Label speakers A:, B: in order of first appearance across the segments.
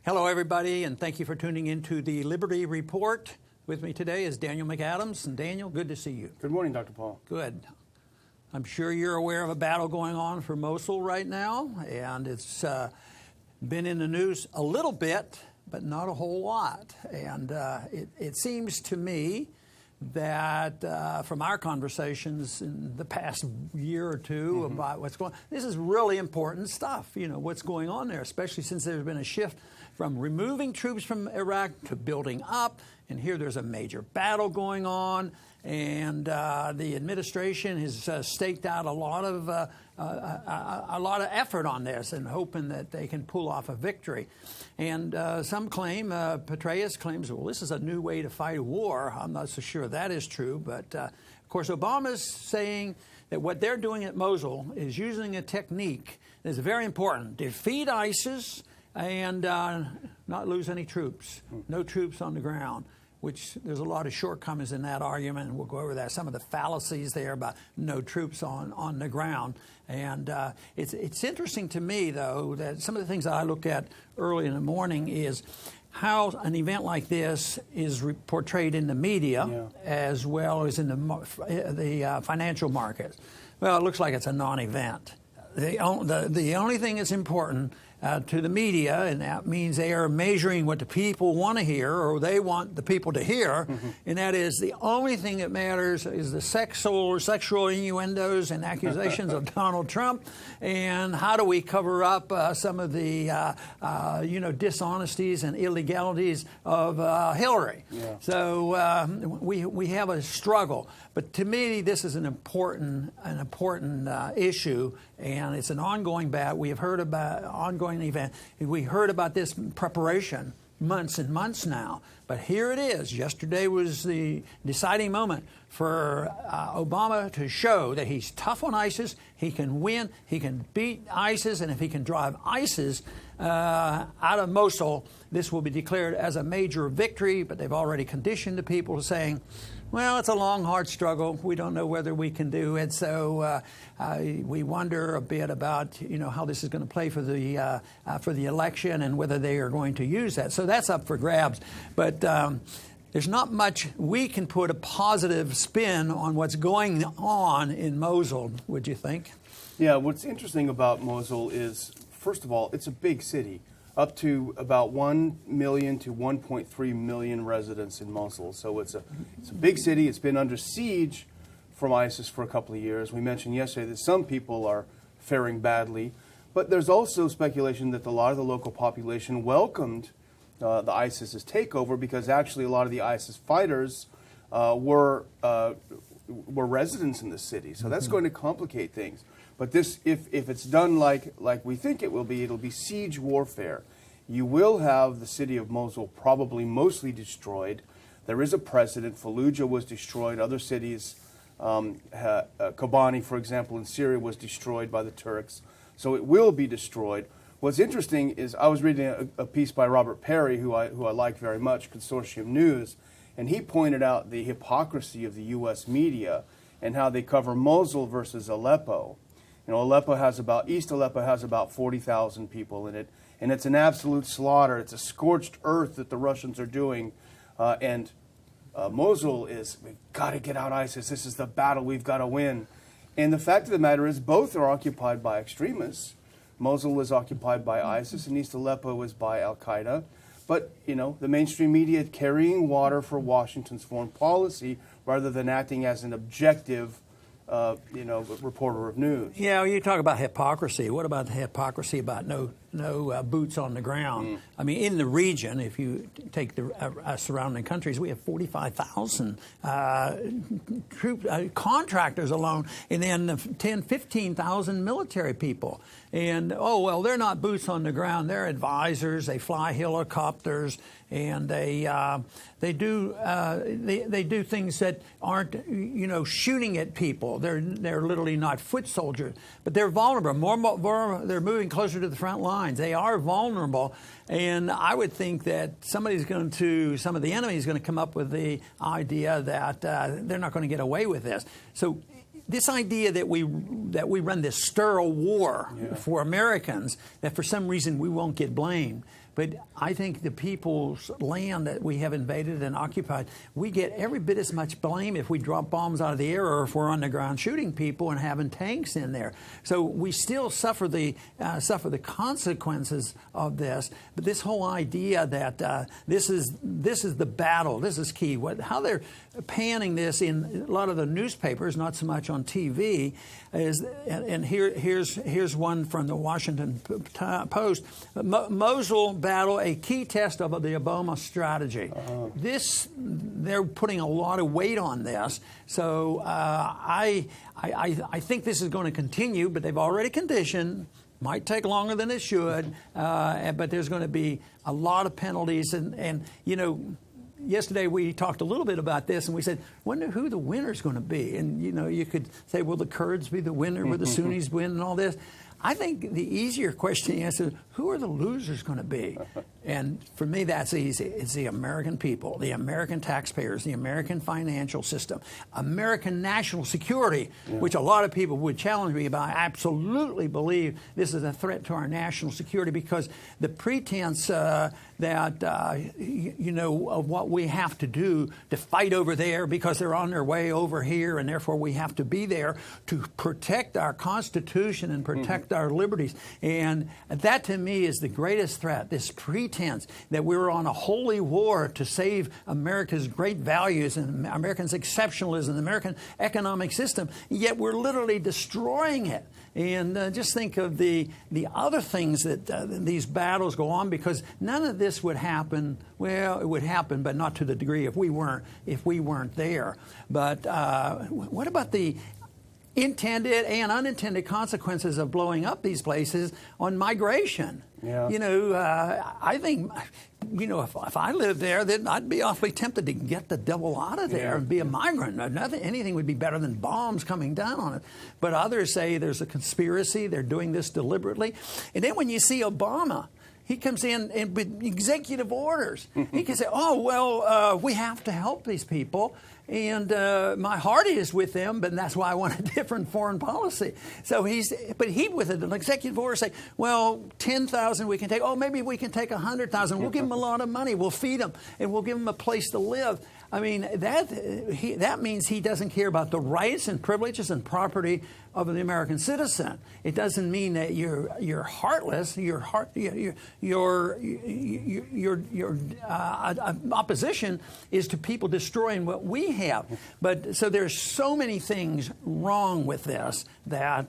A: Hello, everybody, and thank you for tuning into the Liberty Report. With me today is Daniel McAdams. And Daniel, good to see you.
B: Good morning, Dr. Paul.
A: Good. I'm sure you're aware of a battle going on for Mosul right now, and it's been in the news a little bit, but not a whole lot. And it seems to me that from our conversations in the past year or two about what's going on, this is really important stuff, what's going on there, especially since there's been a shift from removing troops from Iraq to building up. And here there's a major battle going on, and the administration has staked out a lot of effort on this and hoping that they can pull off a victory. And some claim, Petraeus claims, well, this is a new way to fight a war. I'm not so sure that is true, but of course Obama's saying that what they're doing at Mosul is using a technique that is very important: defeat ISIS and not lose any troops, no troops on the ground, which there's a lot of shortcomings in that argument, and we'll go over that, some of the fallacies there about no troops on the ground. And it's interesting to me, though, that some of the things that I look at early in the morning is how an event like this is portrayed in the media as well as in the financial markets. Well, it looks like it's a non-event. The only thing that's important to the media, and that means they are measuring what the people want to hear, or they want the people to hear, and that is the only thing that matters is the sexual innuendos and accusations of Donald Trump, and how do we cover up some of the dishonesties and illegalities of Hillary. So we have a struggle, but to me this is an important issue, and it's an ongoing battle. We have heard about ongoing event. We heard about this preparation months and months now, but here it is. Yesterday was the deciding moment for Obama to show that he's tough on ISIS. He can win. He can beat ISIS, and if he can drive ISIS out of Mosul, this will be declared as a major victory. But they've already conditioned the people to saying, well, it's a long, hard struggle. We don't know whether we can do it. So we wonder a bit about, how this is going to play for the election and whether they are going to use that. So that's up for grabs. But there's not much we can put a positive spin on what's going on in Mosul, would you think?
B: Yeah, what's interesting about Mosul is, first of all, it's a big city. Up to about 1 million to 1.3 million residents in Mosul. So it's a big city. It's been under siege from ISIS for a couple of years. We mentioned yesterday that some people are faring badly, but there's also speculation that a lot of the local population welcomed the ISIS's takeover, because actually a lot of the ISIS fighters were residents in the city. So that's going to complicate things. But this, if it's done like we think it will be, it'll be siege warfare. You will have the city of Mosul probably mostly destroyed. There is a precedent. Fallujah was destroyed. Other cities, Kobani, for example, in Syria, was destroyed by the Turks. So it will be destroyed. What's interesting is I was reading a piece by Robert Perry, who I like very much, Consortium News, and he pointed out the hypocrisy of the U.S. media and how they cover Mosul versus Aleppo. East Aleppo has about 40,000 people in it, and it's an absolute slaughter. It's a scorched earth that the Russians are doing, and Mosul is, we've got to get out ISIS. This is the battle we've got to win. And the fact of the matter is both are occupied by extremists. Mosul is occupied by ISIS, and East Aleppo is by Al-Qaeda. But, the mainstream media carrying water for Washington's foreign policy rather than acting as an objective reporter of news.
A: Yeah, you talk about hypocrisy. What about the hypocrisy about no boots on the ground? I mean, in the region, if you take the surrounding countries, we have 45,000 contractors alone, and then 15,000 military people. And, they're not boots on the ground. They're advisors. They fly helicopters, and they do things that aren't, shooting at people. They're literally not foot soldiers, but they're vulnerable. They're moving closer to the front lines. They are vulnerable, and I would think that some of the enemy is going to come up with the idea that they're not going to get away with this. So this idea that we run this sterile war for Americans, that for some reason we won't get blamed. But I think the people's land that we have invaded and occupied, we get every bit as much blame if we drop bombs out of the air or if we're on the ground shooting people and having tanks in there. So we still suffer the consequences of this. But this whole idea that this is the battle, this is key. How they're panning this in a lot of the newspapers, not so much on TV, is, and here's one from the Washington Post. Mosul battle, a key test of the Obama strategy. They're putting a lot of weight on this. So I think this is going to continue, but they've already conditioned. Might take longer than it should, but there's going to be a lot of penalties. And yesterday we talked a little bit about this, and we said, wonder who the winner's going to be. And, you could say, will the Kurds be the winner? Will the Sunnis win and all this? I think the easier question to answer is, who are the losers going to be? And for me, that's easy. It's the American people, the American taxpayers, the American financial system, American national security, which a lot of people would challenge me about. I absolutely believe this is a threat to our national security because the pretense of what we have to do to fight over there because they're on their way over here, and therefore we have to be there to protect our Constitution and protect our liberties. And that, to me, is the greatest threat, this pretense that we're on a holy war to save America's great values and Americans' exceptionalism, the American economic system, yet we're literally destroying it. And just think of the other things that these battles go on, because none of this would happen. Well, it would happen, but not to the degree if we weren't there. But what about the intended and unintended consequences of blowing up these places on migration? Yeah. I think, if I lived there, then I'd be awfully tempted to get the devil out of there and be a migrant. Anything would be better than bombs coming down on it. But others say there's a conspiracy. They're doing this deliberately. And then when you see Obama, he comes in and with executive orders. He can say, we have to help these people. And my heart is with them, but that's why I want a different foreign policy. So he with an executive order say, 10,000 we can take. Maybe we can take 100,000. We'll give them a lot of money. We'll feed them, and we'll give them a place to live. I mean, that means he doesn't care about the rights and privileges and property of the American citizen. It doesn't mean that you're heartless. Your opposition is to people destroying what we have. But so there's so many things wrong with this that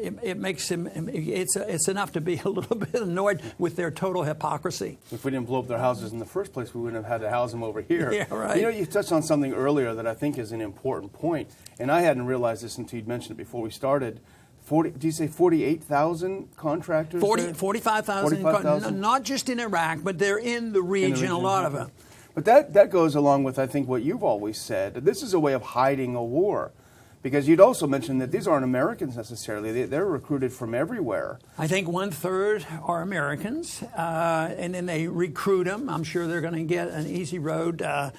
A: it makes him. It's enough to be a little bit annoyed with their total hypocrisy.
B: If we didn't blow up their houses in the first place, we wouldn't have had to house them over here.
A: Yeah, right.
B: You touched on something earlier that I think is an important point, and I hadn't realized this until you'd mentioned it before we started. Did you say 48,000 contractors?
A: 45,000. Not just in Iraq, but they're in the region, a lot of them.
B: But that goes along with, I think, what you've always said. This is a way of hiding a war. Because you'd also mentioned that these aren't Americans necessarily. They're recruited from everywhere.
A: I think 1/3 are Americans, and then they recruit them. I'm sure they're going to get an easy road to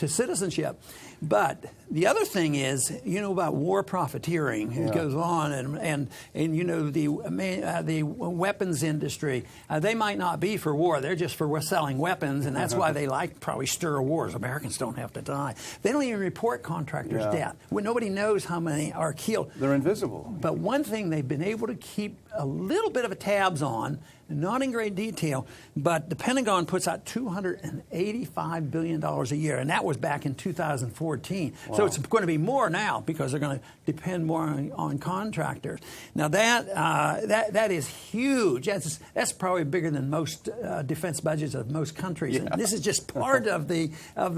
A: citizenship. But the other thing is, about war profiteering. It goes on, and the weapons industry. They might not be for war. They're just for selling weapons, and that's why they probably stir wars. Americans don't have to die. They don't even report contractors' death. When nobody knows how many are killed.
B: They're invisible.
A: But one thing they've been able to keep a little bit of a tabs on, not in great detail, but the Pentagon puts out $285 billion a year, and that was back in 2014. Wow. So it's going to be more now because they're going to depend more on contractors. Now that is huge. That's probably bigger than most defense budgets of most countries. Yeah. And this is just part of the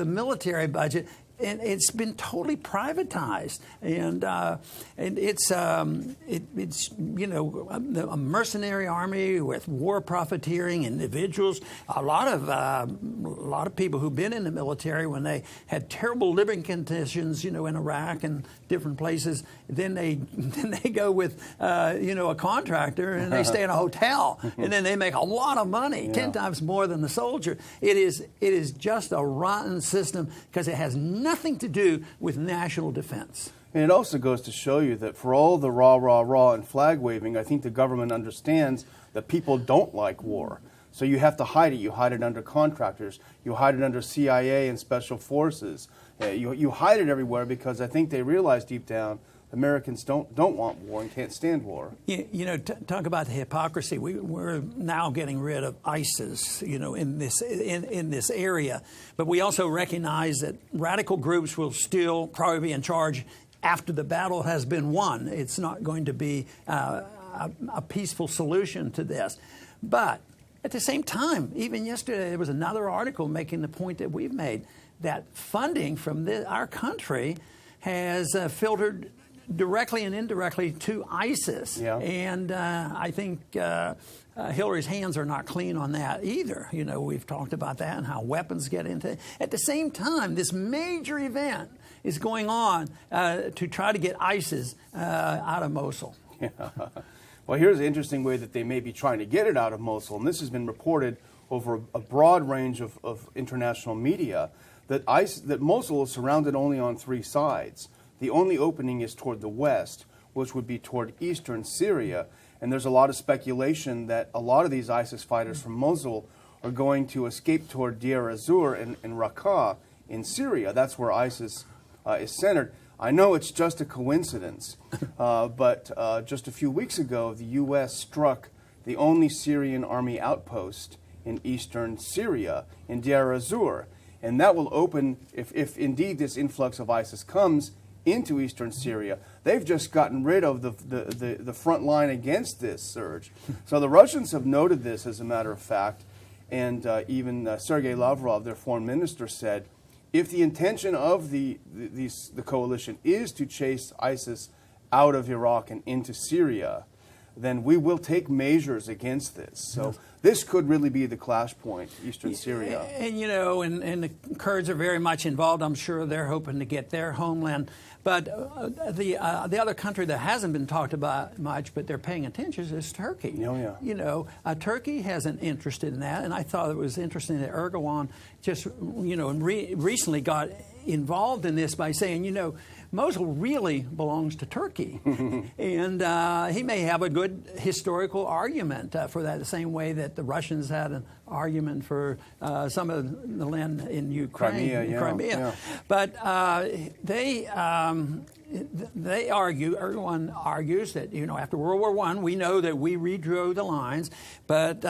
A: military budget. And it's been totally privatized, and it's a mercenary army with war profiteering individuals. A lot of people who've been in the military, when they had terrible living conditions, in Iraq and different places, then they go with a contractor and they stay in a hotel, and then they make a lot of money, 10 times more than the soldier. It is just a rotten system because it has nothing to do with national defense.
B: And it also goes to show you that for all the rah, rah, rah and flag waving, I think the government understands that people don't like war. So you have to hide it. You hide it under contractors. You hide it under CIA and special forces. You hide it everywhere because I think they realize deep down Americans don't want war and can't stand war.
A: Talk about the hypocrisy. We're now getting rid of ISIS, in this area, but we also recognize that radical groups will still probably be in charge after the battle has been won. It's not going to be a peaceful solution to this, but at the same time, even yesterday there was another article making the point that we've made, that funding from our country has filtered directly and indirectly to ISIS.
B: Yeah.
A: And I think Hillary's hands are not clean on that either. We've talked about that and how weapons get into it. At the same time, this major event is going on to try to get ISIS out of Mosul.
B: Yeah. Well, here's an interesting way that they may be trying to get it out of Mosul, and this has been reported over a broad range of international media, that Mosul is surrounded only on three sides. The only opening is toward the west, which would be toward eastern Syria, and there's a lot of speculation that a lot of these ISIS fighters from Mosul are going to escape toward Deir ez-Zor and Raqqa in Syria. That's where ISIS is centered. I know it's just a coincidence, but just a few weeks ago, the U.S. struck the only Syrian army outpost in eastern Syria, in Deir ez-Zor. And that will open, if indeed this influx of ISIS comes into eastern Syria, they've just gotten rid of the front line against this surge. So the Russians have noted this, as a matter of fact, and even Sergei Lavrov, their foreign minister, said, if the intention of the coalition is to chase ISIS out of Iraq and into Syria, then we will take measures against this. So this could really be the clash point, eastern Syria.
A: And, and the Kurds are very much involved. I'm sure they're hoping to get their homeland. But the other country that hasn't been talked about much, but they're paying attention, is Turkey.
B: Oh, yeah.
A: Turkey has an interest in that, and I thought it was interesting that Erdogan just, recently got involved in this by saying, Mosul really belongs to Turkey. And he may have a good historical argument for that, the same way that the Russians had an argument for some of the land in Ukraine. Crimea.
B: Yeah.
A: But they argue, Erdogan argues that, after World War I, we know that we redrew the lines, but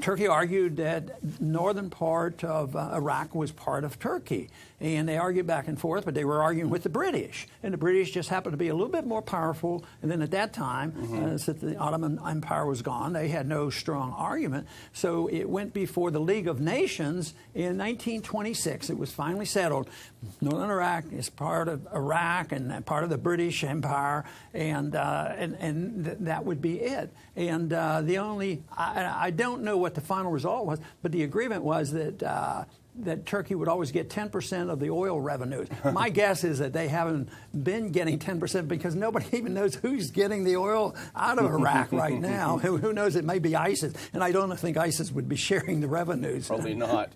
A: Turkey argued that northern part of Iraq was part of Turkey. And they argued back and forth, but they were arguing with the British. And the British just happened to be a little bit more powerful. And then at that time, since the Ottoman Empire was gone, they had no strong argument. So it went before the League of Nations in 1926. It was finally settled. Northern Iraq is part of Iraq and part of the British Empire, and that would be it. And I don't know what the final result was, but the agreement was that Turkey would always get 10% of the oil revenues. My guess is that they haven't been getting 10% because nobody even knows who's getting the oil out of Iraq right now. Who knows? It may be ISIS, and I don't think ISIS would be sharing the revenues.
B: Probably not.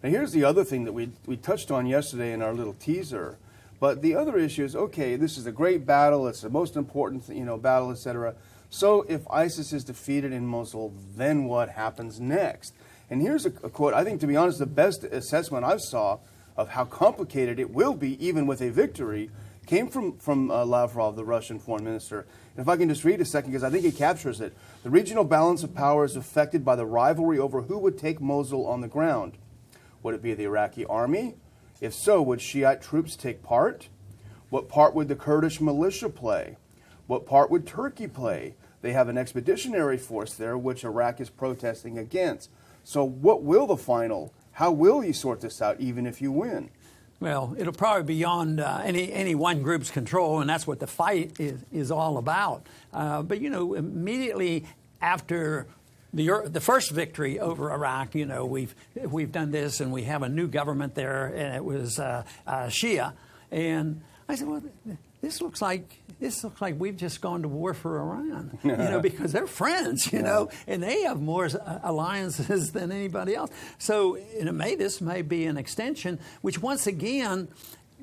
B: Now, here's the other thing that we touched on yesterday in our little teaser. But the other issue is, okay, this is a great battle. It's the most important, battle, etc. So if ISIS is defeated in Mosul, then what happens next? And here's a quote. I think, to be honest, the best assessment I saw of how complicated it will be, even with a victory, came from Lavrov, the Russian foreign minister. And if I can just read a second, because I think it captures it. The regional balance of power is affected by the rivalry over who would take Mosul on the ground. Would it be the Iraqi army? If so, would Shiite troops take part? What part would the Kurdish militia play? What part would Turkey play? They have an expeditionary force there, which Iraq is protesting against. So what will how will you sort this out, even if you win?
A: Well, it'll probably be beyond any one group's control, and that's what the fight is all about. But, immediately after the first victory over Iraq, we've done this, and we have a new government there, and it was Shia. And I said, well, this looks like we've just gone to war for Iran, because they're friends, and they have more alliances than anybody else. So this may be an extension, which once again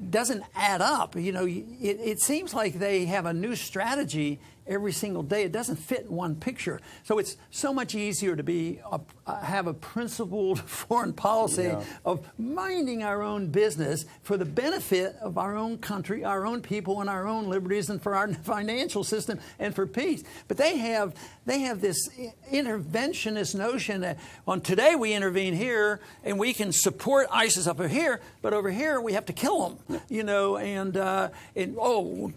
A: doesn't add up. It seems like they have a new strategy every single day. It doesn't fit in one picture. So it's so much easier to have a principled foreign policy of minding our own business for the benefit of our own country, our own people, and our own liberties, and for our financial system and for peace. But they have this interventionist notion that on today we intervene here and we can support ISIS up here, but over here we have to kill them.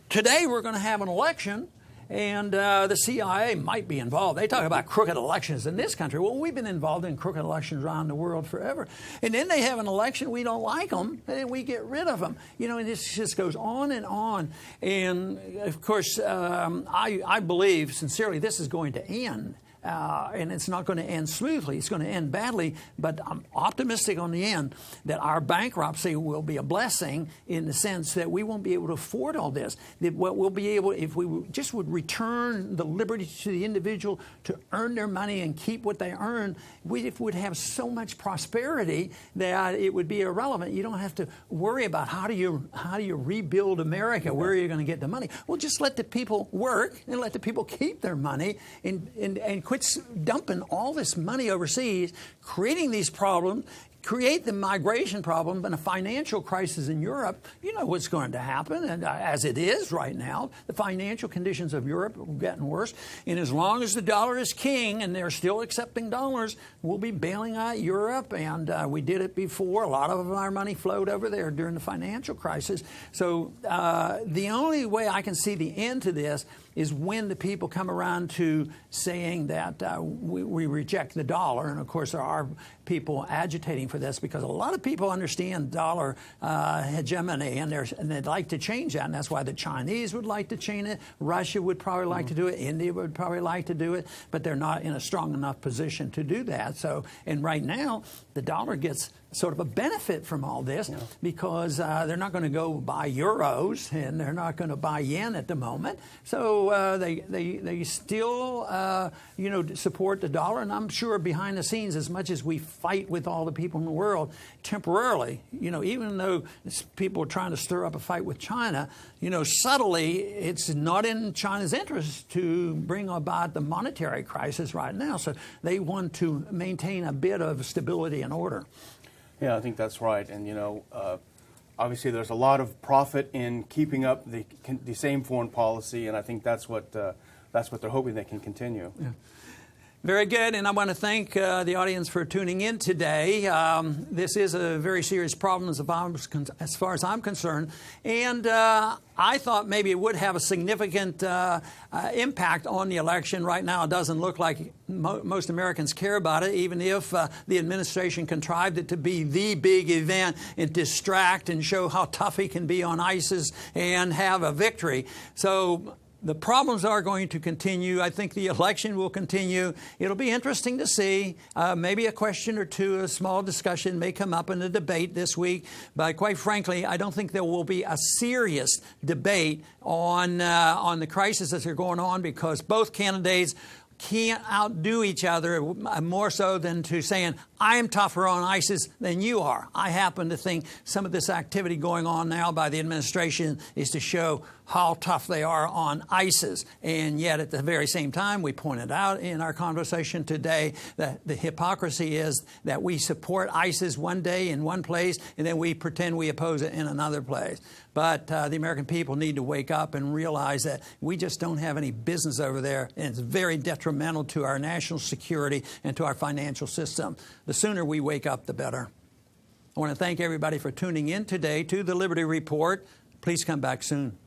A: Today we're going to have an election. And the CIA might be involved. They talk about crooked elections in this country. Well, we've been involved in crooked elections around the world forever. And then they have an election, we don't like them, and then we get rid of them. And this just goes on and on. And, of course, I believe, sincerely, this is going to end. And it's not going to end smoothly. It's going to end badly. But I'm optimistic on the end that our bankruptcy will be a blessing in the sense that we won't be able to afford all this. That what we'll be able, if we just would return the liberty to the individual to earn their money and keep what they earn, we would have so much prosperity that it would be irrelevant. You don't have to worry about how do you rebuild America? Where are you going to get the money? Well, just let the people work and let the people keep their money and quit dumping all this money overseas, creating these problems, create the migration problem and a financial crisis in Europe. You know what's going to happen, and as it is right now, the financial conditions of Europe are getting worse. And as long as the dollar is king and they're still accepting dollars, we'll be bailing out Europe, and we did it before. A lot of our money flowed over there during the financial crisis. So the only way I can see the end to this is when the people come around to saying that we reject the dollar. And, of course, there are people agitating for this because a lot of people understand dollar hegemony, and they'd like to change that. And that's why the Chinese would like to change it. Russia would probably like to do it. India would probably like to do it. But they're not in a strong enough position to do that. So, and right now, the dollar gets sort of a benefit from all this because they're not going to go buy euros and they're not going to buy yen at the moment. So they still support the dollar, and I'm sure behind the scenes, as much as we fight with all the people in the world temporarily, even though people are trying to stir up a fight with China, subtly it's not in China's interest to bring about the monetary crisis right now. So they want to maintain a bit of stability and order.
B: Yeah, I think that's right. And, obviously there's a lot of profit in keeping up the same foreign policy, and I think that's what they're hoping they can continue.
A: Yeah. Very good, and I want to thank the audience for tuning in today. This is a very serious problem as far as I'm concerned, and I thought maybe it would have a significant impact on the election. Right now, it doesn't look like most Americans care about it, even if the administration contrived it to be the big event and distract and show how tough he can be on ISIS and have a victory. So the problems are going to continue. I think the election will continue. It'll be interesting to see. Maybe a question or two, a small discussion may come up in the debate this week. But quite frankly, I don't think there will be a serious debate on the crisis that are going on because both candidates can't outdo each other more so than to saying, I am tougher on ISIS than you are. I happen to think some of this activity going on now by the administration is to show how tough they are on ISIS. And yet at the very same time, we pointed out in our conversation today that the hypocrisy is that we support ISIS one day in one place and then we pretend we oppose it in another place. But the American people need to wake up and realize that we just don't have any business over there, and it's very detrimental to our national security and to our financial system. The sooner we wake up, the better. I want to thank everybody for tuning in today to the Liberty Report. Please come back soon.